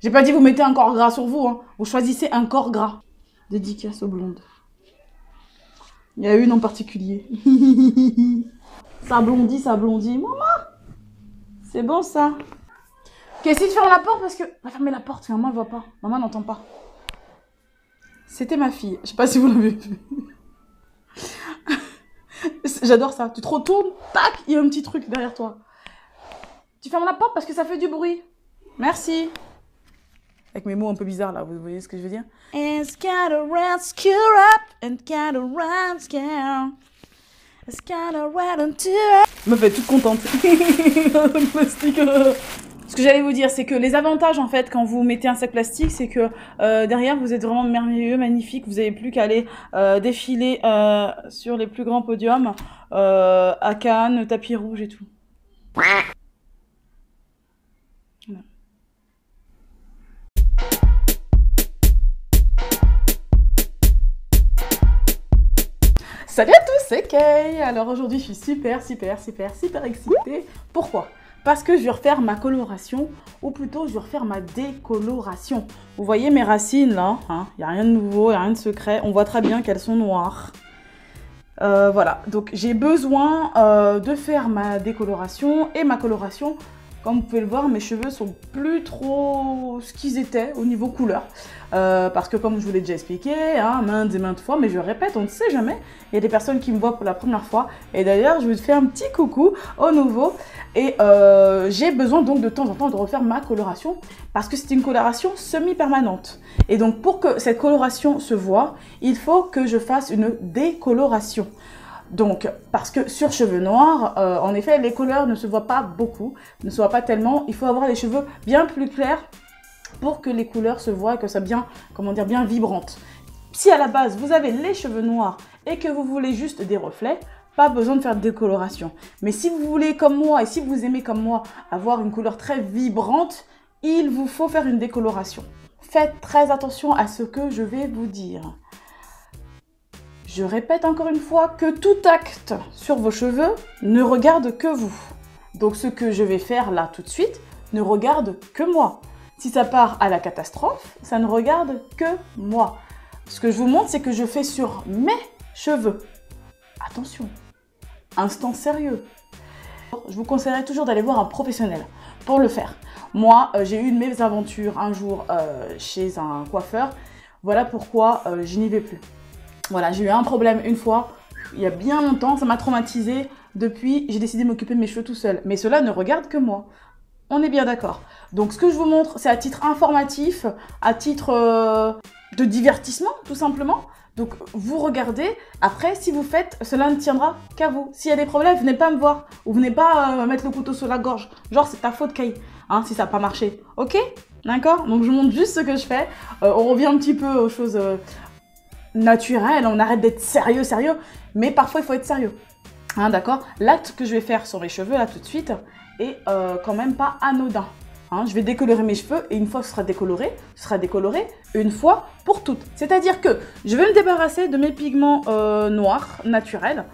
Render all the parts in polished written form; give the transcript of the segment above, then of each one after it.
J'ai pas dit vous mettez un corps gras sur vous, hein. Vous choisissez un corps gras. Dédicace aux blondes. Il y a une en particulier. Ça blondit, ça blondit. Maman, c'est bon ça. Ok, essaye de fermer la porte parce que... Va fermer la porte, maman elle voit pas. Maman n'entend pas. C'était ma fille. Je sais pas si vous l'avez vu. J'adore ça. Tu te retournes, tac, il y a un petit truc derrière toi. Tu fermes la porte parce que ça fait du bruit. Merci. Avec mes mots un peu bizarres là, vous voyez ce que je veux dire? It's got a rescue up and got a run scare. It's got a red on to... Me fait toute contente. Plastique. Ce que j'allais vous dire, c'est que les avantages, en fait, quand vous mettez un sac plastique, c'est que derrière, vous êtes vraiment merveilleux, magnifique. Vous n'avez plus qu'à aller défiler sur les plus grands podiums, à Cannes, tapis rouge et tout. Voilà. Salut à tous, c'est Kay. Alors aujourd'hui, je suis super excitée. Pourquoi ? Parce que je vais refaire ma coloration, ou plutôt je vais refaire ma décoloration. Vous voyez mes racines là, hein, y a rien de nouveau, il n'y a rien de secret. On voit très bien qu'elles sont noires. Voilà, donc j'ai besoin de faire ma décoloration et ma coloration. Comme vous pouvez le voir, mes cheveux sont plus trop ce qu'ils étaient au niveau couleur. Parce que comme je vous l'ai déjà expliqué, hein, maintes et maintes fois, mais je répète, on ne sait jamais. Il y a des personnes qui me voient pour la première fois. Et d'ailleurs, je vous fais un petit coucou au nouveau. Et j'ai besoin donc de temps en temps de refaire ma coloration. Parce que c'est une coloration semi-permanente. Et donc pour que cette coloration se voie, il faut que je fasse une décoloration. Donc, parce que sur cheveux noirs, en effet, les couleurs ne se voient pas beaucoup, ne se voient pas tellement. Il faut avoir les cheveux bien plus clairs pour que les couleurs se voient et que ça bien, comment dire, bien vibrante. Si à la base, vous avez les cheveux noirs et que vous voulez juste des reflets, pas besoin de faire de décoloration. Mais si vous voulez, comme moi, et si vous aimez comme moi, avoir une couleur très vibrante, il vous faut faire une décoloration. Faites très attention à ce que je vais vous dire. Je répète encore une fois que tout acte sur vos cheveux ne regarde que vous. Donc ce que je vais faire là tout de suite ne regarde que moi. Si ça part à la catastrophe, ça ne regarde que moi. Ce que je vous montre, c'est que je fais sur mes cheveux. Attention, instant sérieux. Je vous conseillerais toujours d'aller voir un professionnel pour le faire. Moi, j'ai eu une mésaventure un jour chez un coiffeur. Voilà pourquoi je n'y vais plus. Voilà, j'ai eu un problème une fois, il y a bien longtemps, ça m'a traumatisée. Depuis, j'ai décidé de m'occuper de mes cheveux tout seul. Mais cela ne regarde que moi. On est bien d'accord. Donc, ce que je vous montre, c'est à titre informatif, à titre de divertissement, tout simplement. Donc, vous regardez. Après, si vous faites, cela ne tiendra qu'à vous. S'il y a des problèmes, venez pas me voir. Ou venez pas mettre le couteau sur la gorge. Genre, c'est ta faute, Kay. Hein, si ça n'a pas marché. Ok? D'accord? Donc, je vous montre juste ce que je fais. On revient un petit peu aux choses... naturel, on arrête d'être sérieux, mais parfois il faut être sérieux. Hein, d'accord? L'acte que je vais faire sur mes cheveux là tout de suite est quand même pas anodin. Hein, je vais décolorer mes cheveux et une fois que ce sera décoloré une fois pour toutes. C'est-à-dire que je vais me débarrasser de mes pigments noirs naturels.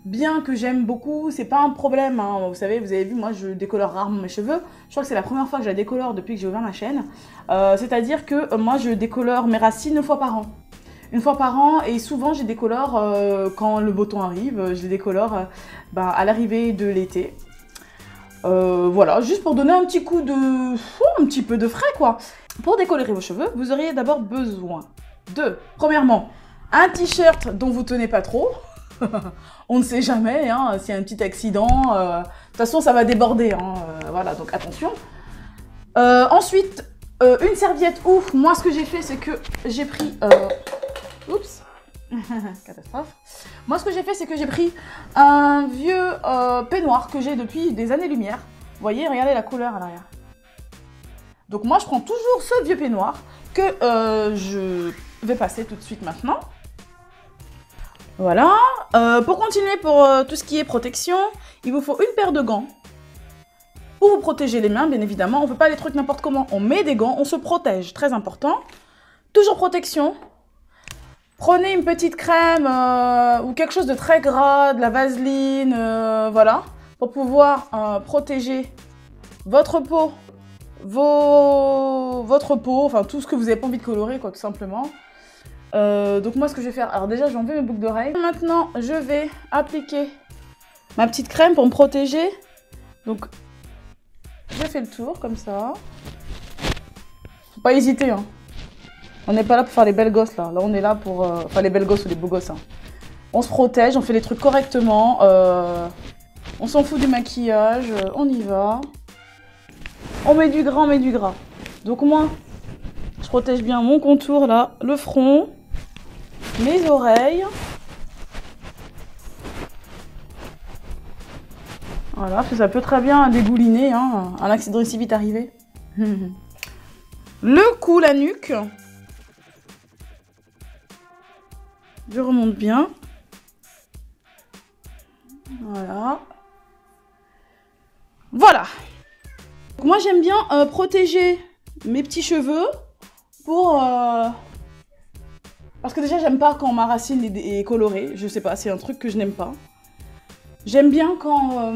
Bien que j'aime beaucoup, c'est pas un problème. Hein. Vous savez, vous avez vu, moi je décolore rarement mes cheveux. Je crois que c'est la première fois que je la décolore depuis que j'ai ouvert ma chaîne. C'est-à-dire que moi je décolore mes racines une fois par an. Une fois par an, et souvent je les décolore quand le beau temps arrive, je les décolore à l'arrivée de l'été. Voilà, juste pour donner un petit coup de... un petit peu de frais quoi. Pour décolorer vos cheveux, vous auriez d'abord besoin de, premièrement, un t-shirt dont vous tenez pas trop. On ne sait jamais, hein, s'il y a un petit accident, de toute façon ça va déborder, hein, voilà, donc attention. Ensuite, une serviette, ouf, moi ce que j'ai fait c'est que j'ai pris... Oups, catastrophe. Moi, ce que j'ai fait, c'est que j'ai pris un vieux peignoir que j'ai depuis des années-lumière. Vous voyez, regardez la couleur à l'arrière. Donc moi, je prends toujours ce vieux peignoir que je vais passer tout de suite maintenant. Voilà. Pour continuer, pour tout ce qui est protection, il vous faut une paire de gants. Pour vous protéger les mains, bien évidemment. On ne fait pas les trucs n'importe comment. On met des gants, on se protège. Très important. Toujours protection. Prenez une petite crème ou quelque chose de très gras, de la vaseline, voilà, pour pouvoir protéger votre peau votre peau, enfin tout ce que vous n'avez pas envie de colorer, quoi, tout simplement. Donc moi, ce que je vais faire, alors déjà, j'ai enlevé mes boucles d'oreilles. Maintenant, je vais appliquer ma petite crème pour me protéger. Donc, je fais le tour, comme ça. Faut pas hésiter, hein. On n'est pas là pour faire les belles gosses, là. Là, on est là pour... Enfin, les belles gosses ou les beaux gosses, hein. On se protège, on fait les trucs correctement. On s'en fout du maquillage, on y va. On met du gras, on met du gras. Donc moi, je protège bien mon contour, là, le front, mes oreilles. Voilà, parce que ça peut très bien dégouliner, hein. Un accident est si vite arrivé. Le cou, la nuque. Je remonte bien. Voilà. Voilà. Donc moi, j'aime bien protéger mes petits cheveux pour... Parce que déjà, j'aime pas quand ma racine est colorée. Je sais pas, c'est un truc que je n'aime pas. J'aime bien quand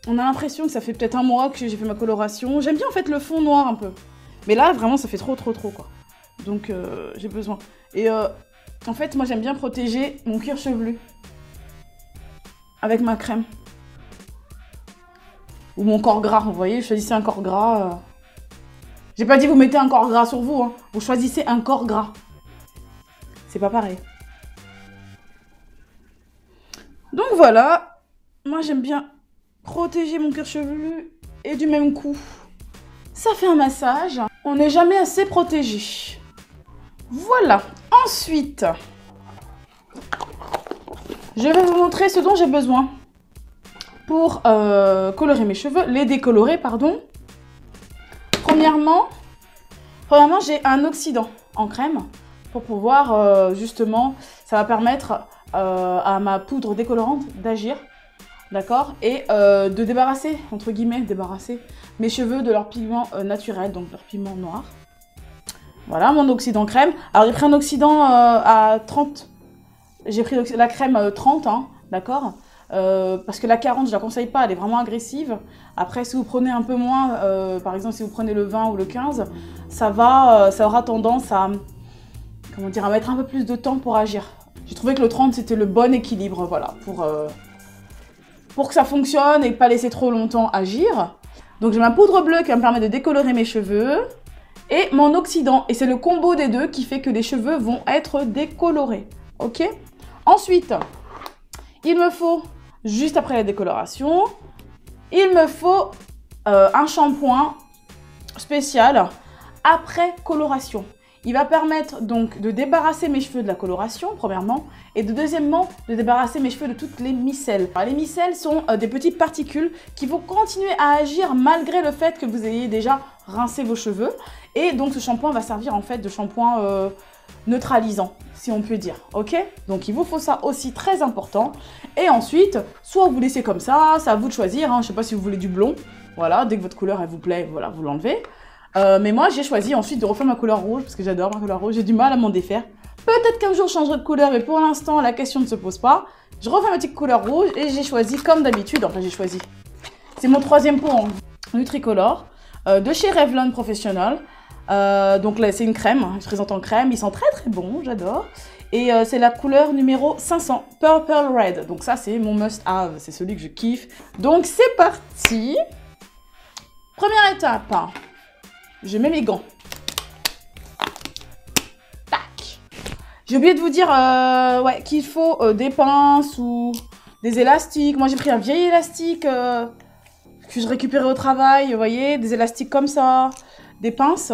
on a l'impression que ça fait peut-être un mois que j'ai fait ma coloration. J'aime bien en fait le fond noir un peu. Mais là, vraiment, ça fait trop quoi. Donc, j'ai besoin. Et en fait, moi, j'aime bien protéger mon cuir chevelu. Avec ma crème. Ou mon corps gras, vous voyez, choisissez un corps gras. J'ai pas dit vous mettez un corps gras sur vous, hein. Vous choisissez un corps gras. C'est pas pareil. Donc voilà, moi j'aime bien protéger mon cuir chevelu et du même coup, ça fait un massage. On n'est jamais assez protégé. Voilà, ensuite, je vais vous montrer ce dont j'ai besoin pour colorer mes cheveux, les décolorer, pardon. Premièrement, j'ai un oxydant en crème pour pouvoir, justement, ça va permettre à ma poudre décolorante d'agir, d'accord, et de débarrasser, entre guillemets, mes cheveux de leur pigment naturel, donc leur pigment noir. Voilà, mon oxydant crème. Alors, j'ai pris un oxydant à 30, j'ai pris la crème 30, hein, d'accord. Parce que la 40, je la conseille pas, elle est vraiment agressive. Après, si vous prenez un peu moins, par exemple, si vous prenez le 20 ou le 15, ça aura tendance à, comment dire, à mettre un peu plus de temps pour agir. J'ai trouvé que le 30, c'était le bon équilibre, voilà, pour que ça fonctionne et pas laisser trop longtemps agir. Donc, j'ai ma poudre bleue qui va me permettre de décolorer mes cheveux et mon oxydant. Et c'est le combo des deux qui fait que les cheveux vont être décolorés, ok? Ensuite, il me faut, juste après la décoloration, il me faut un shampoing spécial après coloration. Il va permettre donc de débarrasser mes cheveux de la coloration, premièrement, et deuxièmement, de débarrasser mes cheveux de toutes les micelles. Alors, les micelles sont des petites particules qui vont continuer à agir malgré le fait que vous ayez déjà rincé vos cheveux. Et donc, ce shampoing va servir en fait de shampoing neutralisant, si on peut dire, ok? Donc, il vous faut ça aussi, très important. Et ensuite, soit vous laissez comme ça, c'est à vous de choisir, hein. Je ne sais pas si vous voulez du blond. Voilà, dès que votre couleur, elle vous plaît, voilà, vous l'enlevez. Mais moi, j'ai choisi ensuite de refaire ma couleur rouge, parce que j'adore ma couleur rouge, j'ai du mal à m'en défaire. Peut-être qu'un jour, je changerai de couleur, mais pour l'instant, la question ne se pose pas. Je refais ma petite couleur rouge, et j'ai choisi, comme d'habitude, enfin, j'ai choisi. C'est mon troisième pot en Nutricolor, de chez Revlon Professional. Donc là, c'est une crème, hein, je présente en crème, ils sont très bons, j'adore. Et c'est la couleur numéro 500, Purple Red. Donc ça, c'est mon must-have, c'est celui que je kiffe. Donc c'est parti. Première étape, je mets mes gants. Tac. J'ai oublié de vous dire ouais, qu'il faut des pinces ou des élastiques. Moi, j'ai pris un vieil élastique que je récupérais au travail, vous voyez, des élastiques comme ça, des pinces.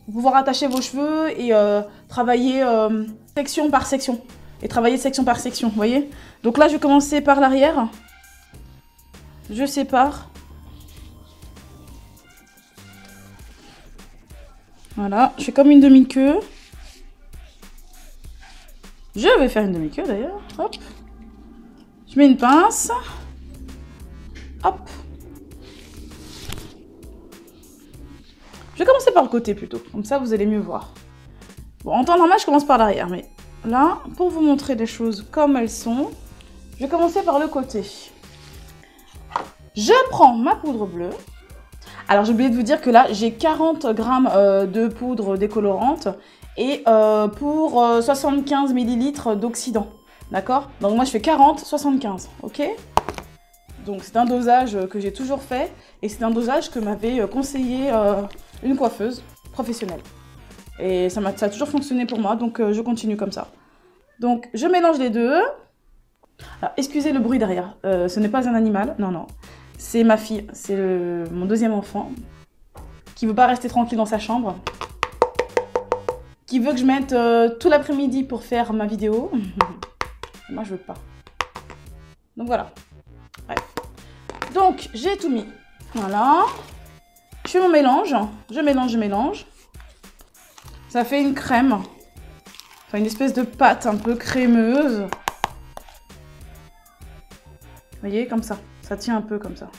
Pour pouvoir attacher vos cheveux et travailler section par section. Et travailler section par section, vous voyez. Donc là, je vais commencer par l'arrière. Je sépare. Voilà, je fais comme une demi-queue. Je vais faire une demi-queue d'ailleurs. Hop. Je mets une pince. Hop. Je vais commencer par le côté plutôt, comme ça vous allez mieux voir. Bon, en temps normal, je commence par l'arrière, mais là, pour vous montrer les choses comme elles sont, je vais commencer par le côté. Je prends ma poudre bleue. Alors j'ai oublié de vous dire que là j'ai 40 grammes de poudre décolorante et pour 75 millilitres d'oxydant. D'accord? Donc moi je fais 40, 75, ok? Donc c'est un dosage que j'ai toujours fait et c'est un dosage que m'avait conseillé une coiffeuse professionnelle. Et ça a toujours fonctionné pour moi, donc je continue comme ça. Donc je mélange les deux. Alors, excusez le bruit derrière, ce n'est pas un animal, non, non. C'est ma fille, c'est mon deuxième enfant, qui veut pas rester tranquille dans sa chambre, qui veut que je mette tout l'après-midi pour faire ma vidéo. Moi je veux pas. Donc voilà. Bref. Donc j'ai tout mis. Voilà. Je fais mon mélange. Je mélange, je mélange. Ça fait une crème. Enfin une espèce de pâte un peu crémeuse. Vous voyez, comme ça. Ça tient un peu comme ça.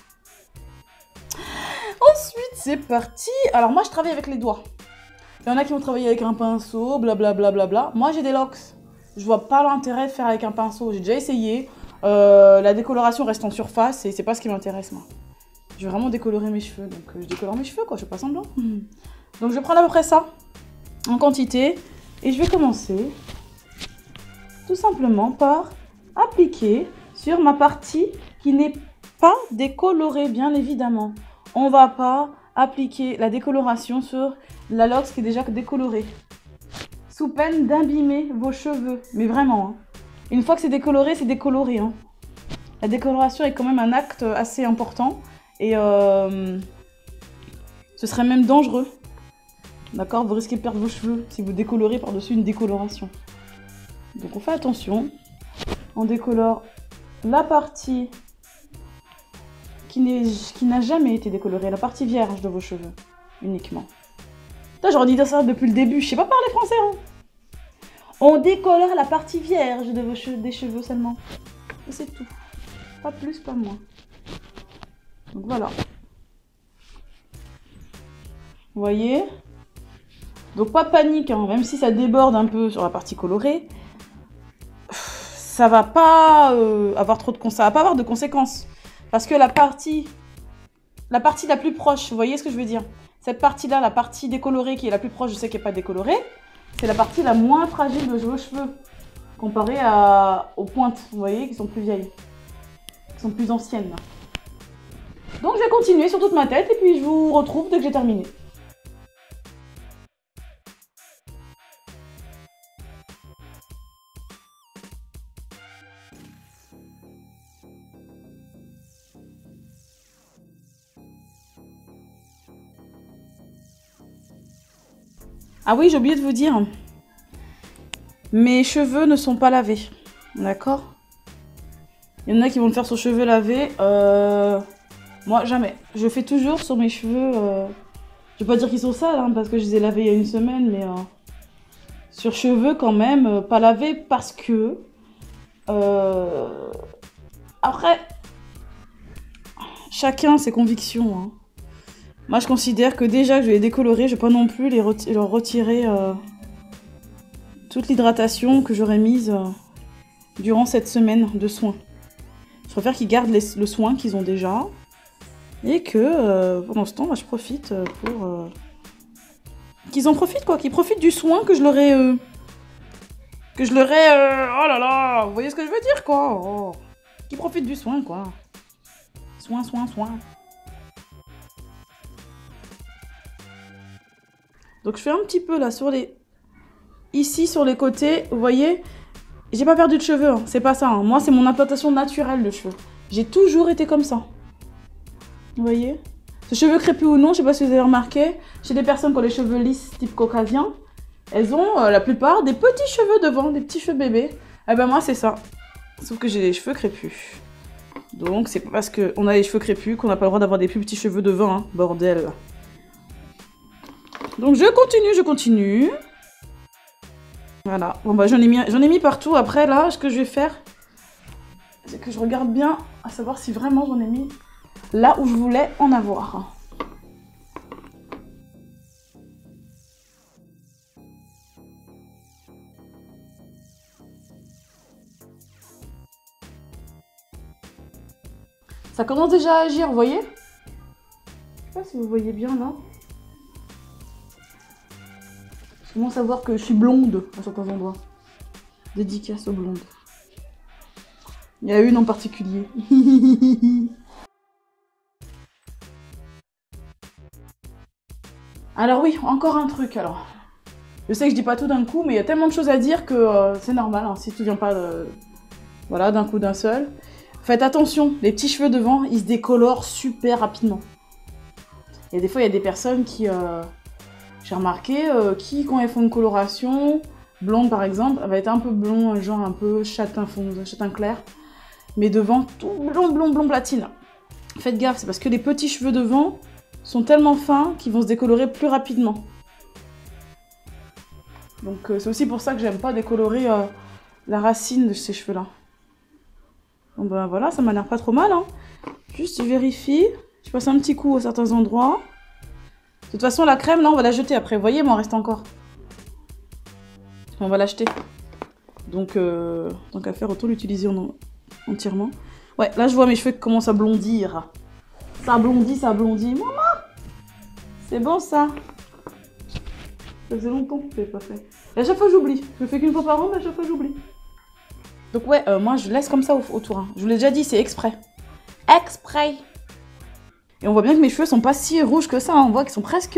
Ensuite, c'est parti. Alors moi, je travaille avec les doigts. Il y en a qui vont travailler avec un pinceau, blablabla. Bla, bla, bla. Moi, j'ai des locks. Je vois pas l'intérêt de faire avec un pinceau. J'ai déjà essayé. La décoloration reste en surface et c'est pas ce qui m'intéresse, moi. Je veux vraiment décolorer mes cheveux. Donc, je décolore mes cheveux, quoi. Je fais pas semblant. Donc, je vais prendre à peu près ça en quantité. Et je vais commencer tout simplement par appliquer sur ma partie qui n'est pas décolorée, bien évidemment. On va pas appliquer la décoloration sur la lox qui est déjà décolorée. Sous peine d'abîmer vos cheveux. Mais vraiment, hein. Une fois que c'est décoloré. Hein. La décoloration est quand même un acte assez important. Et ce serait même dangereux. D'accord? Vous risquez de perdre vos cheveux si vous décolorez par-dessus une décoloration. Donc on fait attention. On décolore la partie qui n'a jamais été décolorée, la partie vierge de vos cheveux, uniquement. J'aurais dit ça depuis le début, je sais pas parler français. Hein. On décolore la partie vierge de vos cheveux, des cheveux seulement. Et c'est tout. Pas plus, pas moins. Donc voilà. Vous voyez? Donc pas de panique, hein, même si ça déborde un peu sur la partie colorée. Ça va pas avoir trop de ça va pas avoir de conséquences parce que la partie la plus proche, vous voyez ce que je veux dire, cette partie là, la partie décolorée qui est la plus proche, je sais qu'elle n'est pas décolorée, c'est la partie la moins fragile de vos cheveux comparée aux pointes, vous voyez, qui sont plus vieilles, qui sont plus anciennes là. Donc je vais continuer sur toute ma tête et puis je vous retrouve dès que j'ai terminé. Ah oui, j'ai oublié de vous dire, mes cheveux ne sont pas lavés, d'accord? Il y en a qui vont le faire sur cheveux lavés, moi jamais. Je fais toujours sur mes cheveux, je vais pas dire qu'ils sont sales, hein, parce que je les ai lavés il y a une semaine, mais sur cheveux quand même, pas lavés parce que... Après, chacun ses convictions, hein. Moi, je considère que déjà que je vais les décolorer, je vais pas non plus leur retirer toute l'hydratation que j'aurais mise durant cette semaine de soins. Je préfère qu'ils gardent le soin qu'ils ont déjà et que pendant ce temps, moi, je profite pour... qu'ils en profitent, quoi. Qu'ils profitent du soin que je leur ai... oh là là, vous voyez ce que je veux dire, quoi. Oh. Qu'ils profitent du soin, quoi. Soin, soin, soin. Donc je fais un petit peu là sur les... Ici sur les côtés, vous voyez, j'ai pas perdu de cheveux, hein. C'est pas ça. Hein. Moi c'est mon implantation naturelle de cheveux. J'ai toujours été comme ça. Vous voyez? Ce cheveux crépus ou non, je sais pas si vous avez remarqué, chez des personnes qui ont les cheveux lisses type caucasien, elles ont la plupart des petits cheveux devant, des petits cheveux bébés. Eh ben moi c'est ça. Sauf que j'ai les cheveux crépus. Donc c'est pas parce qu'on a les cheveux crépus qu'on n'a pas le droit d'avoir des plus petits cheveux devant, hein. Bordel. Donc je continue. Voilà. Bon bah j'en ai mis partout. Après là, ce que je vais faire, c'est que je regarde bien à savoir si vraiment j'en ai mis là où je voulais en avoir. Ça commence déjà à agir, vous voyez? Je sais pas si vous voyez bien là. Je commence à voir que je suis blonde à certains endroits. Dédicace aux blondes. Il y a une en particulier. Alors oui, encore un truc alors. Je sais que je dis pas tout d'un coup, mais il y a tellement de choses à dire que c'est normal, hein, si tout vient pas voilà, d'un coup d'un seul. Faites attention, les petits cheveux devant, ils se décolorent super rapidement. Et des fois, il y a des personnes qui, j'ai remarqué, quand elles font une coloration, blonde par exemple, elle va être un peu blond, genre un peu châtain foncé, châtain clair. Mais devant, tout blond, blond, blond platine. Faites gaffe, c'est parce que les petits cheveux devant sont tellement fins qu'ils vont se décolorer plus rapidement. Donc c'est aussi pour ça que j'aime pas décolorer la racine de ces cheveux-là. Bon ben voilà, ça m'a l'air pas trop mal, hein. Juste je vérifie, je passe un petit coup à certains endroits. De toute façon la crème là on va la jeter après, vous voyez, il m'en reste encore. On va l'acheter. Donc tant qu'à faire, autant l'utiliser entièrement. Ouais, là je vois mes cheveux qui commencent à blondir. Ça blondit, ça blondit. Maman, c'est bon ça. Ça faisait longtemps que je l'ai pas fait. Et à chaque fois j'oublie. Je le fais qu'une fois par an, mais à chaque fois j'oublie. Donc ouais, moi je laisse comme ça autour. Hein. Je vous l'ai déjà dit, c'est exprès. Exprès. Et on voit bien que mes cheveux sont pas si rouges que ça. Hein. On voit qu'ils sont presque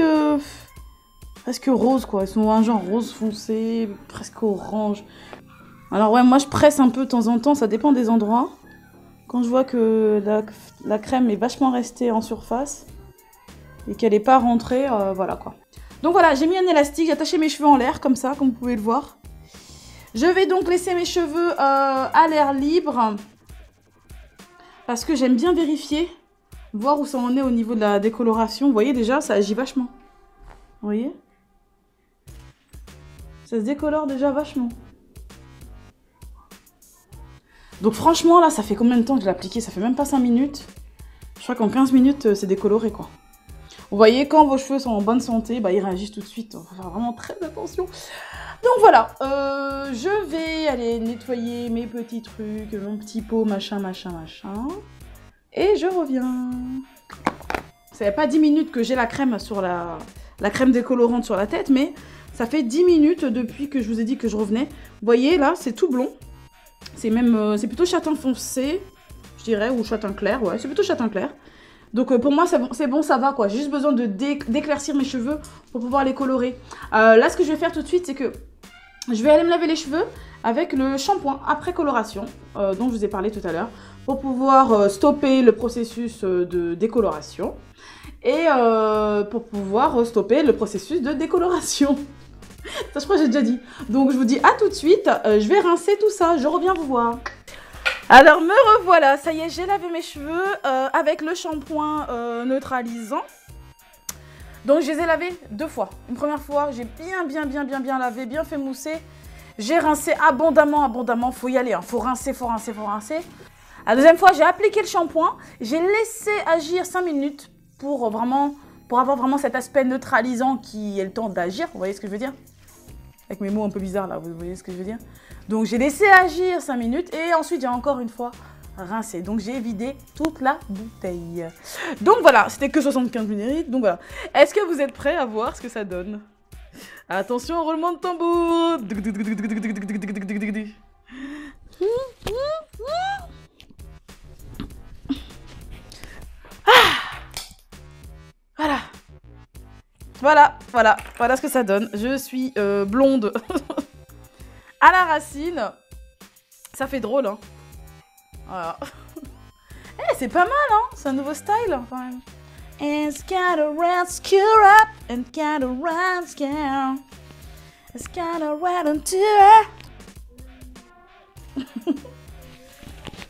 roses quoi. Ils sont un genre rose foncé, presque orange. Alors ouais, moi je presse un peu de temps en temps, ça dépend des endroits. Quand je vois que la crème est vachement restée en surface et qu'elle n'est pas rentrée, voilà quoi. Donc voilà, j'ai mis un élastique, j'ai attaché mes cheveux en l'air comme ça, comme vous pouvez le voir. Je vais donc laisser mes cheveux à l'air libre parce que j'aime bien vérifier, voir où ça en est au niveau de la décoloration. Vous voyez déjà, ça agit vachement. Vous voyez? Ça se décolore déjà vachement. Donc franchement là, ça fait combien de temps que je l'ai appliqué? Ça fait même pas 5 minutes. Je crois qu'en 15 minutes, c'est décoloré quoi. Vous voyez, quand vos cheveux sont en bonne santé, bah, ils réagissent tout de suite. Il faut faire vraiment très attention. Donc voilà, je vais aller nettoyer mes petits trucs, mon petit pot, machin, machin, machin. Et je reviens. Ça fait pas 10 minutes que j'ai la crème sur la crème décolorante sur la tête, mais ça fait 10 minutes depuis que je vous ai dit que je revenais. Vous voyez, là, c'est tout blond. C'est même, c'est plutôt châtain foncé, je dirais, ou châtain clair, ouais, c'est plutôt châtain clair. Donc pour moi, c'est bon, ça va, quoi. J'ai juste besoin d'éclaircir mes cheveux pour pouvoir les colorer. Là, ce que je vais faire tout de suite, c'est que je vais aller me laver les cheveux avec le shampoing après coloration, dont je vous ai parlé tout à l'heure, pour pouvoir stopper le processus de décoloration et pour pouvoir stopper le processus de décoloration. Ça, je crois que j'ai déjà dit. Donc, je vous dis à tout de suite. Je vais rincer tout ça. Je reviens vous voir. Alors, me revoilà. Ça y est, j'ai lavé mes cheveux avec le shampoing neutralisant. Donc, je les ai lavés 2 fois. Une première fois, j'ai bien lavé, bien fait mousser. J'ai rincé abondamment. Faut y aller. Hein. Faut rincer. La deuxième fois, j'ai appliqué le shampoing. J'ai laissé agir 5 minutes pour avoir vraiment cet aspect neutralisant qui ait le temps d'agir. Vous voyez ce que je veux dire? Avec mes mots un peu bizarres là, vous voyez ce que je veux dire? Donc j'ai laissé agir 5 minutes et ensuite j'ai encore une fois rincé. Donc j'ai vidé toute la bouteille. Donc voilà, c'était que 75 ml. Donc voilà. Est-ce que vous êtes prêts à voir ce que ça donne? Attention, roulement de tambour. Voilà ce que ça donne. Je suis blonde à la racine. Ça fait drôle, hein. Voilà. Eh, c'est pas mal, hein. C'est un nouveau style, quand même. It's got a red screw up and got a red scare. It's got a red on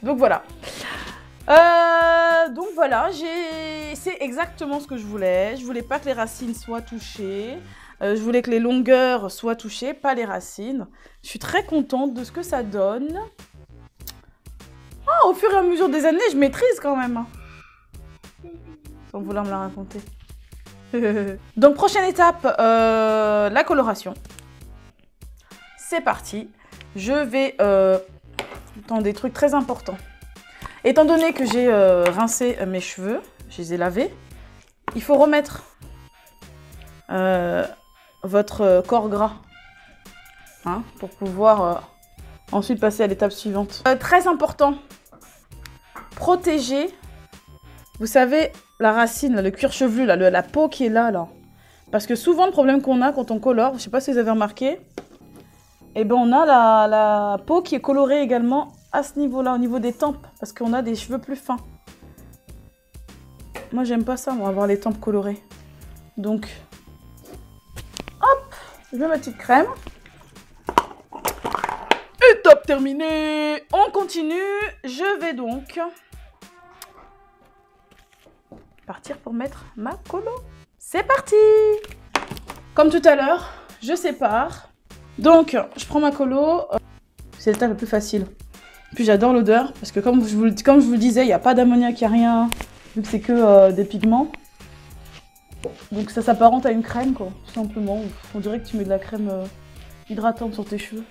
Donc voilà. C'est exactement ce que je voulais. Je voulais pas que les racines soient touchées. Je voulais que les longueurs soient touchées, pas les racines. Je suis très contente de ce que ça donne. Ah, au fur et à mesure des années, je maîtrise quand même. Sans vouloir me la raconter. Donc, prochaine étape, la coloration. C'est parti. Je vais... dans des trucs très importants. Étant donné que j'ai rincé mes cheveux, je les ai lavés, il faut remettre votre corps gras hein, pour pouvoir ensuite passer à l'étape suivante. Très important, protéger, vous savez, la racine, là, le cuir chevelu, là, la peau qui est là. Parce que souvent, le problème qu'on a quand on colore, je ne sais pas si vous avez remarqué, eh ben, on a la peau qui est colorée également à ce niveau-là, au niveau des tempes, parce qu'on a des cheveux plus fins. Moi, j'aime pas ça, moi, avoir les tempes colorées. Donc, hop, je mets ma petite crème. Étape terminée. On continue. Je vais donc partir pour mettre ma colo. C'est parti. Comme tout à l'heure, je sépare. Donc, je prends ma colo. C'est l'étape la plus facile. Puis j'adore l'odeur, parce que comme je vous le disais, il n'y a pas d'ammoniac, il n'y a rien, vu que c'est que des pigments. Donc ça s'apparente à une crème, quoi, tout simplement. On dirait que tu mets de la crème hydratante sur tes cheveux.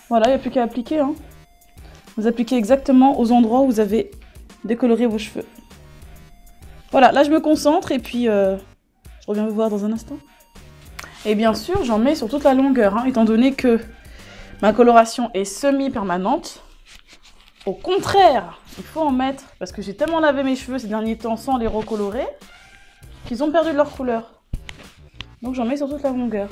Voilà, il n'y a plus qu'à appliquer. Hein. Vous appliquez exactement aux endroits où vous avez décoloré vos cheveux. Voilà, là je me concentre et puis je reviens vous voir dans un instant. Et bien sûr, j'en mets sur toute la longueur, hein, étant donné que ma coloration est semi-permanente. Au contraire, il faut en mettre, parce que j'ai tellement lavé mes cheveux ces derniers temps sans les recolorer, qu'ils ont perdu de leur couleur. Donc j'en mets sur toute la longueur.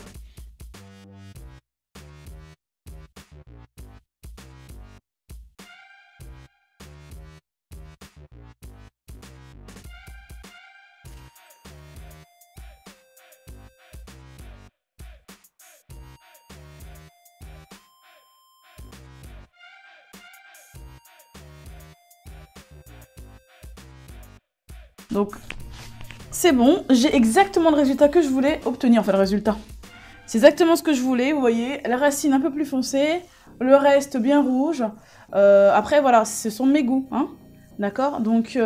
Donc, c'est bon, j'ai exactement le résultat que je voulais obtenir, enfin le résultat. C'est exactement ce que je voulais, vous voyez, la racine un peu plus foncée, le reste bien rouge. Après, voilà, ce sont mes goûts, hein, d'accord? Donc,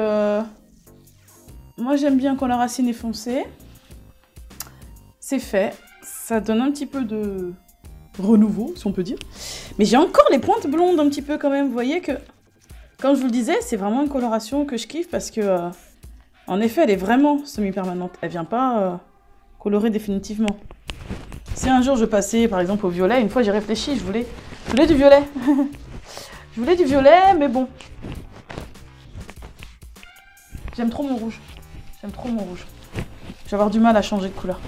moi j'aime bien quand la racine est foncée. C'est fait, ça donne un petit peu de renouveau, si on peut dire. Mais j'ai encore les pointes blondes un petit peu quand même, vous voyez que, comme je vous le disais, c'est vraiment une coloration que je kiffe parce que... en effet, elle est vraiment semi-permanente. Elle vient pas colorer définitivement. Si un jour je passais par exemple au violet, une fois j'ai réfléchi, je voulais du violet. Je voulais du violet, mais bon. J'aime trop mon rouge. J'aime trop mon rouge. Je vais avoir du mal à changer de couleur.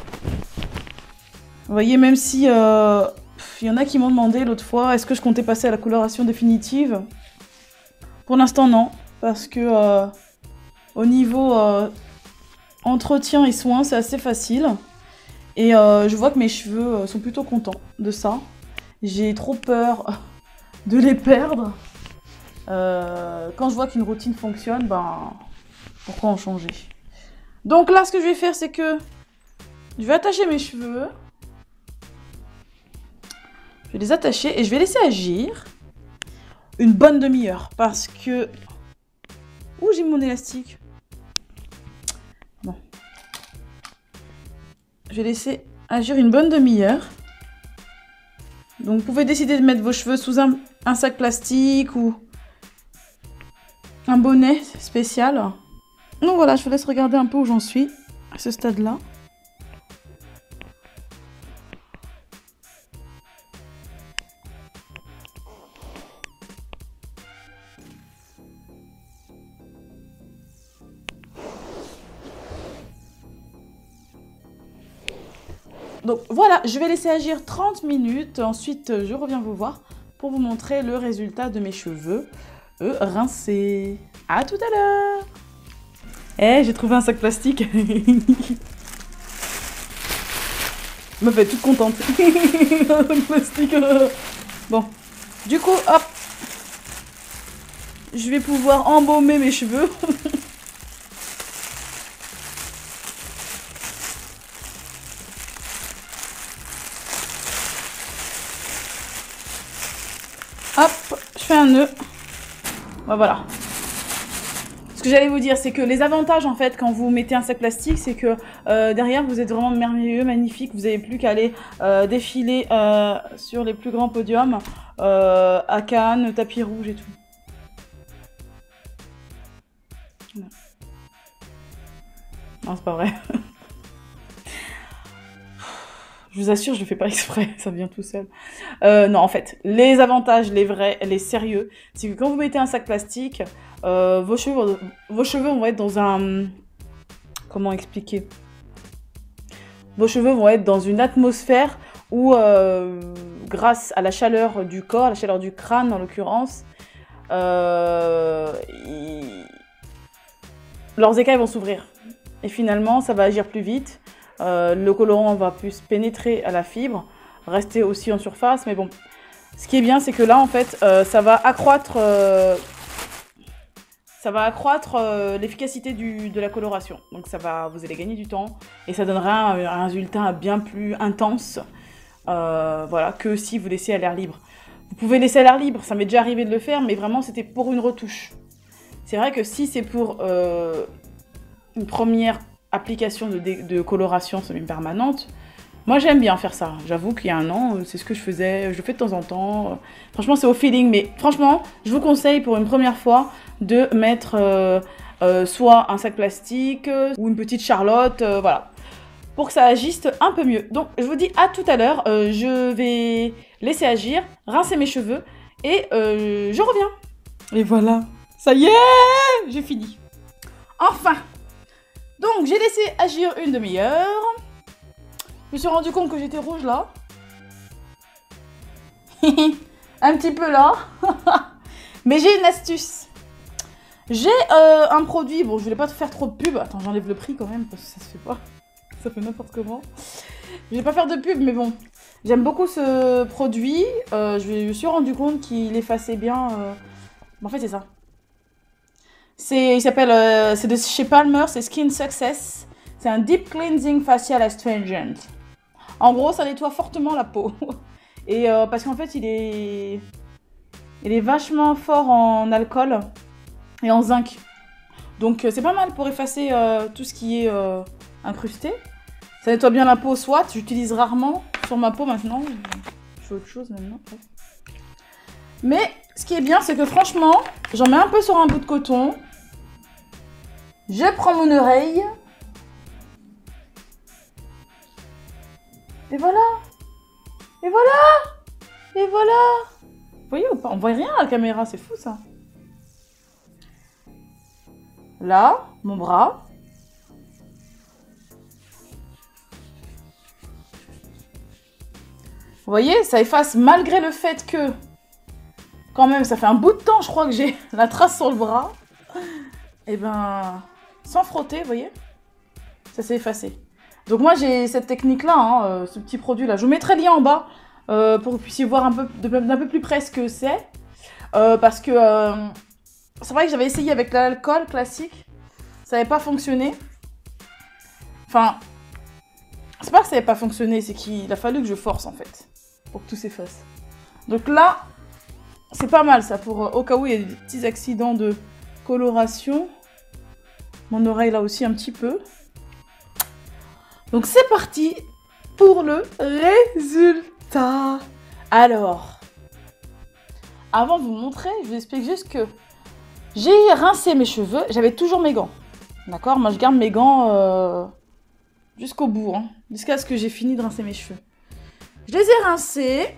Vous voyez, même si y en a qui m'ont demandé l'autre fois, est-ce que je comptais passer à la coloration définitive? Pour l'instant, non. Parce que... au niveau entretien et soins, c'est assez facile. Et je vois que mes cheveux sont plutôt contents de ça. J'ai trop peur de les perdre. Quand je vois qu'une routine fonctionne, ben pourquoi en changer? Donc là, ce que je vais faire, c'est que je vais attacher mes cheveux. Je vais les attacher et je vais laisser agir une bonne demi-heure. Parce que... Où j'ai mon élastique? Bon. Je vais laisser agir une bonne demi-heure. Donc vous pouvez décider de mettre vos cheveux sous un sac plastique ou un bonnet spécial. Donc voilà, je vous laisse regarder un peu où j'en suis à ce stade-là. Donc voilà, je vais laisser agir 30 minutes. Ensuite, je reviens vous voir pour vous montrer le résultat de mes cheveux rincés. À tout à l'heure. Eh, j'ai trouvé un sac plastique. Me fait toute contente. Un sac plastique. Bon, du coup, hop. Je vais pouvoir embaumer mes cheveux. Hop, je fais un nœud. Voilà. Ce que j'allais vous dire, c'est que les avantages, en fait, quand vous mettez un sac plastique, c'est que derrière, vous êtes vraiment merveilleux, magnifique. Vous n'avez plus qu'à aller défiler sur les plus grands podiums, à Cannes, tapis rouge et tout. Voilà. Non, c'est pas vrai. Je vous assure, je le fais pas exprès, ça vient tout seul. Non, en fait, les avantages, les vrais, les sérieux, c'est que quand vous mettez un sac plastique, vos cheveux vont être dans un... Comment expliquer? Vos cheveux vont être dans une atmosphère où, grâce à la chaleur du corps, la chaleur du crâne en l'occurrence, leurs écailles vont s'ouvrir. Et finalement, ça va agir plus vite. Le colorant va plus pénétrer à la fibre, rester aussi en surface, mais bon. Ce qui est bien, c'est que là, en fait, ça va accroître l'efficacité de la coloration. Donc vous allez gagner du temps et ça donnera un résultat bien plus intense voilà, que si vous laissez à l'air libre. Vous pouvez laisser à l'air libre, ça m'est déjà arrivé de le faire, mais vraiment c'était pour une retouche. C'est vrai que si c'est pour une première application de coloration semi-permanente, moi j'aime bien faire ça. J'avoue qu'il y a un an, c'est ce que je faisais, je le fais de temps en temps. Franchement c'est au feeling, mais franchement je vous conseille pour une première fois de mettre soit un sac plastique ou une petite charlotte, voilà, pour que ça agisse un peu mieux. Donc je vous dis à tout à l'heure, je vais laisser agir, rincer mes cheveux et je reviens. Et voilà, ça y est, j'ai fini. Enfin. Donc j'ai laissé agir une demi-heure. Je me suis rendu compte que j'étais rouge là. Un petit peu là. Mais j'ai une astuce. J'ai un produit, bon je voulais pas te faire trop de pub. Attends, j'enlève le prix quand même parce que ça se fait pas. Ça fait n'importe comment. Je vais pas faire de pub mais bon. J'aime beaucoup ce produit. Je me suis rendu compte qu'il effaçait bien... En fait c'est ça. Il s'appelle, c'est de chez Palmer, c'est Skin Success. C'est un Deep Cleansing Facial Astringent. En gros, ça nettoie fortement la peau. Et parce qu'en fait, il est vachement fort en alcool et en zinc. Donc c'est pas mal pour effacer tout ce qui est incrusté. Ça nettoie bien la peau, soit. J'utilise rarement sur ma peau maintenant. Je fais autre chose maintenant. Mais ce qui est bien, c'est que franchement, j'en mets un peu sur un bout de coton. Je prends mon oreille. Et voilà. Et voilà. Et voilà. Vous voyez ou pas? On voit rien à la caméra, c'est fou ça. Là, mon bras. Vous voyez, ça efface malgré le fait que... Quand même, ça fait un bout de temps, je crois que j'ai la trace sur le bras. Et ben... Sans frotter, vous voyez, ça s'est effacé. Donc moi j'ai cette technique-là, hein, ce petit produit-là. Je vous mettrai le lien en bas pour que vous puissiez voir d'un peu plus près ce que c'est. Parce que c'est vrai que j'avais essayé avec l'alcool classique. Ça n'avait pas fonctionné. Enfin, c'est pas que ça n'avait pas fonctionné, c'est qu'il a fallu que je force en fait. Pour que tout s'efface. Donc là, c'est pas mal ça pour au cas où il y a des petits accidents de coloration. Mon oreille là aussi un petit peu. Donc c'est parti pour le résultat. Alors, avant de vous montrer, je vous explique juste que j'ai rincé mes cheveux. J'avais toujours mes gants. D'accord? Moi je garde mes gants jusqu'au bout. Hein, jusqu'à ce que j'ai fini de rincer mes cheveux. Je les ai rincés.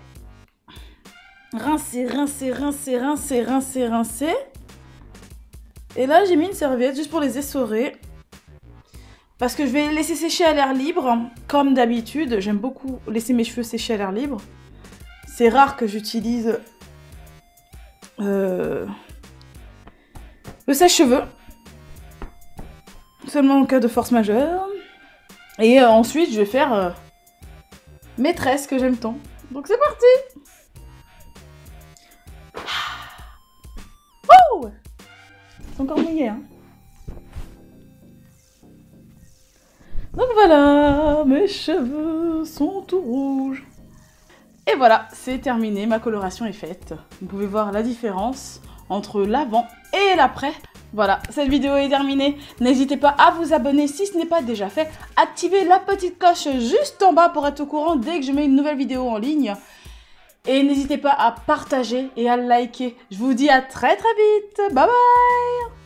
Rincés. Et là, j'ai mis une serviette juste pour les essorer. Parce que je vais les laisser sécher à l'air libre, comme d'habitude. J'aime beaucoup laisser mes cheveux sécher à l'air libre. C'est rare que j'utilise le sèche-cheveux. Seulement en cas de force majeure. Et ensuite, je vais faire mes tresses que j'aime tant. Donc c'est parti! Oh! C'est encore mouillé, hein. Donc voilà, mes cheveux sont tout rouges. Et voilà, c'est terminé, ma coloration est faite. Vous pouvez voir la différence entre l'avant et l'après. Voilà, cette vidéo est terminée. N'hésitez pas à vous abonner si ce n'est pas déjà fait. Activez la petite cloche juste en bas pour être au courant dès que je mets une nouvelle vidéo en ligne. Et n'hésitez pas à partager et à liker. Je vous dis à très vite. Bye bye!